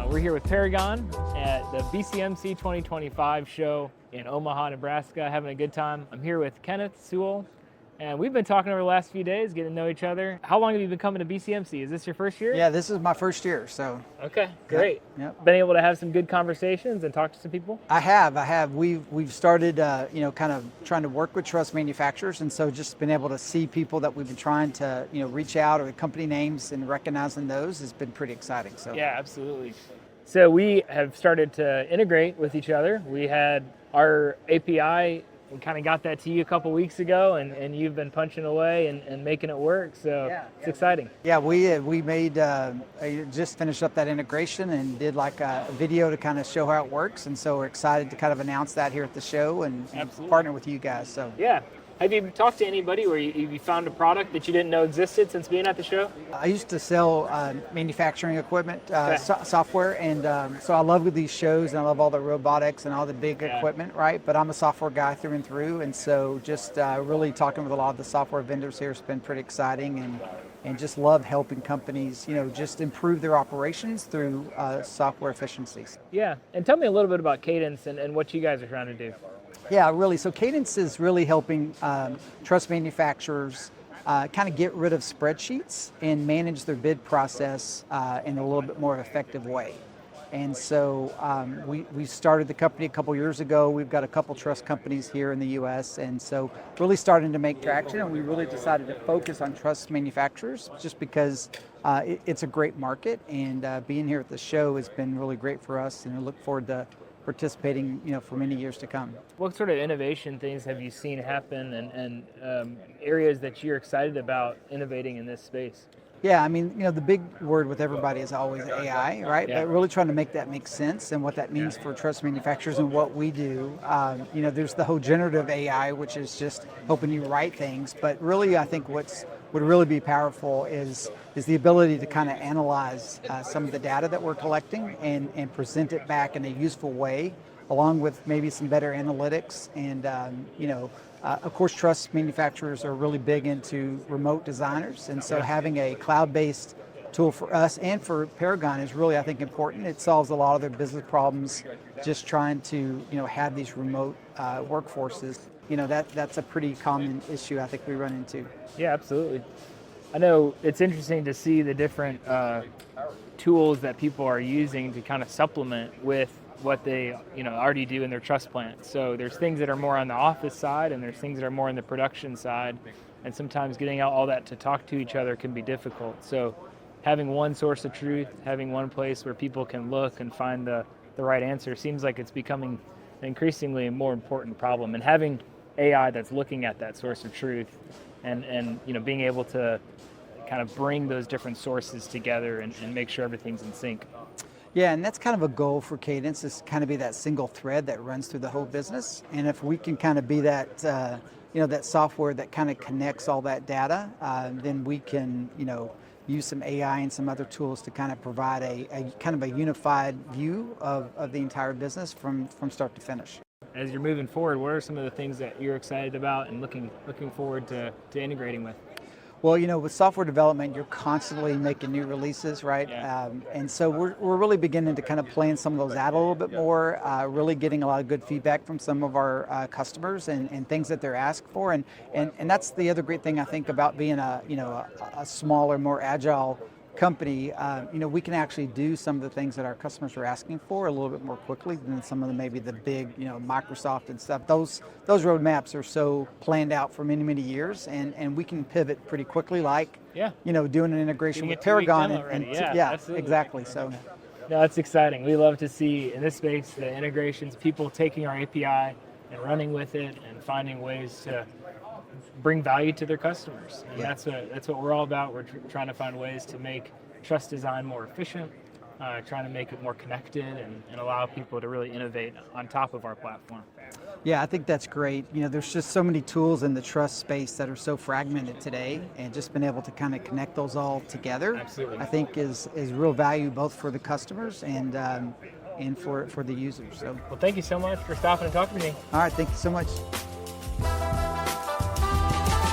We're here with Paragon at the BCMC 2025 show in Omaha, Nebraska, having a good time. I'm here with Kenneth Sewell, and we've been talking over the last few days, getting to know each other. How long have you been coming to BCMC? Is this your first year? Yeah, this is my first year, so. Okay, great. Yep. Been able to have some good conversations and talk to some people? I have. We've started, kind of trying to work with Truss manufacturers, and so just been able to see people that we've been trying to, reach out, or the company names, and recognizing those has been pretty exciting. So. Yeah, absolutely. So we have started to integrate with each other. We had our API and kind of got that to you a couple weeks ago, and you've been punching away and making it work, so it's exciting. Yeah, we made, just finished up that integration and did like a video to kind of show how it works, and so we're excited to kind of announce that here at the show and partner with you guys. So. Yeah. Have you talked to anybody where you found a product that you didn't know existed since being at the show? I used to sell manufacturing equipment, software, and so I love these shows, and I love all the robotics and all the big equipment, right? But I'm a software guy through and through, and so just really talking with a lot of the software vendors here has been pretty exciting, and just love helping companies, just improve their operations through software efficiencies. Yeah, and tell me a little bit about Cadynce and what you guys are trying to do. Yeah, really. So Cadynce is really helping truss manufacturers kind of get rid of spreadsheets and manage their bid process in a little bit more effective way. And so we started the company a couple years ago. We've got a couple truss companies here in the U.S. and so really starting to make traction. And we really decided to focus on truss manufacturers just because it's a great market. And being here at the show has been really great for us. And I look forward to participating, for many years to come. What sort of innovation things have you seen happen, and areas that you're excited about innovating in this space? Yeah, I mean, the big word with everybody is always AI, right? Yeah. But really trying to make that make sense and what that means for truss manufacturers and what we do. There's the whole generative AI, which is just helping you write things. But really, I think would really be powerful is the ability to kind of analyze some of the data that we're collecting and present it back in a useful way, along with maybe some better analytics. And, of course, truss manufacturers are really big into remote designers. And so having a cloud-based tool for us and for Paragon is really, I think, important. It solves a lot of their business problems, just trying to, have these remote workforces. That's a pretty common issue I think we run into. Yeah, absolutely. I know it's interesting to see the different tools that people are using to kind of supplement with what they already do in their truss plant. So there's things that are more on the office side, and there's things that are more on the production side, and sometimes getting out all that to talk to each other can be difficult. So having one source of truth, having one place where people can look and find the right answer seems like it's becoming an increasingly more important problem. And having AI that's looking at that source of truth and being able to kind of bring those different sources together and make sure everything's in sync. Yeah, and that's kind of a goal for Cadynce, is kind of be that single thread that runs through the whole business. And if we can kind of be that, that software that kind of connects all that data, then we can, use some AI and some other tools to kind of provide a kind of a unified view of the entire business from start to finish. As you're moving forward, what are some of the things that you're excited about and looking forward to integrating with? Well, with software development, you're constantly making new releases, right? Yeah. And so we're really beginning to kind of plan some of those out a little bit more, really getting a lot of good feedback from some of our customers and things that they're asked for. And that's the other great thing I think about being a smaller, more agile company. We can actually do some of the things that our customers are asking for a little bit more quickly than some of the maybe the big, Microsoft and stuff. Those roadmaps are so planned out for many years, and we can pivot pretty quickly, like doing an integration with Paragon. Exactly. So. No, that's exciting. We love to see in this space the integrations, people taking our API and running with it and finding ways to bring value to their customers. And that's what we're all about. We're trying to find ways to make truss design more efficient, trying to make it more connected and allow people to really innovate on top of our platform. Yeah, I think that's great. There's just so many tools in the truss space that are so fragmented today, and just being able to kind of connect those all together, absolutely, I think is real value both for the customers and for the users. So. Well, thank you so much for stopping and talking to me. All right, thank you so much.